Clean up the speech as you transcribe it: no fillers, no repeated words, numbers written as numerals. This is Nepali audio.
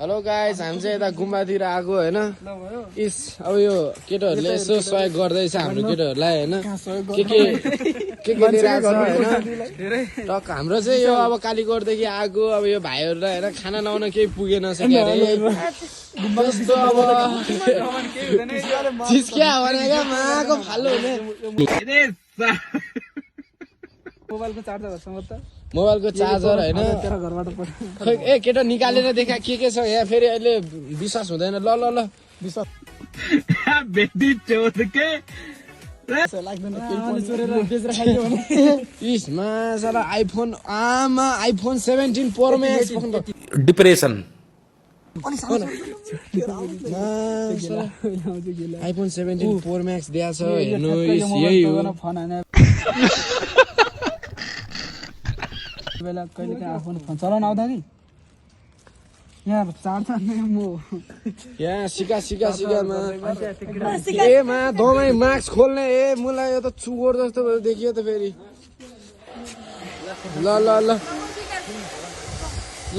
हेलो गाइस, हामी चाहिँ यता गुम्बातिर आएको होइन। इस अब यो केटाहरूले यसो सहयोग गर्दैछ हाम्रो केटाहरूलाई होइन। के दिइरहेको छ होइन। टक हाम्रो चाहिँ यो अब कालीकोटदेखि आएको अब यो भाइहरूलाई होइन खाना नआउन केही पुगेन सक्यो अरे। त्यस्तो अब चिज क्या भनेको माको फाल्नु हुने। मोबाइलको चार्जर होइन। खै ए केटा निकालेर देखा के छ यहाँ फेरि अहिले विश्वास हुँदैन। ल ल ल विश्वास इसमा साला आइफोन आमा iPhone 17 pro max depression iPhone 17 pro max दिएको छ हेर्नु। यही हो बेला कहिले काहीँ आफू फोन चलाउन आउँदा कि यहाँ चार्ज म यहाँ सिका ए मा दमै मास्क खोल्ने ए मलाई यो त चुगोर जस्तो देखियो त फेरि। ल ल ल ल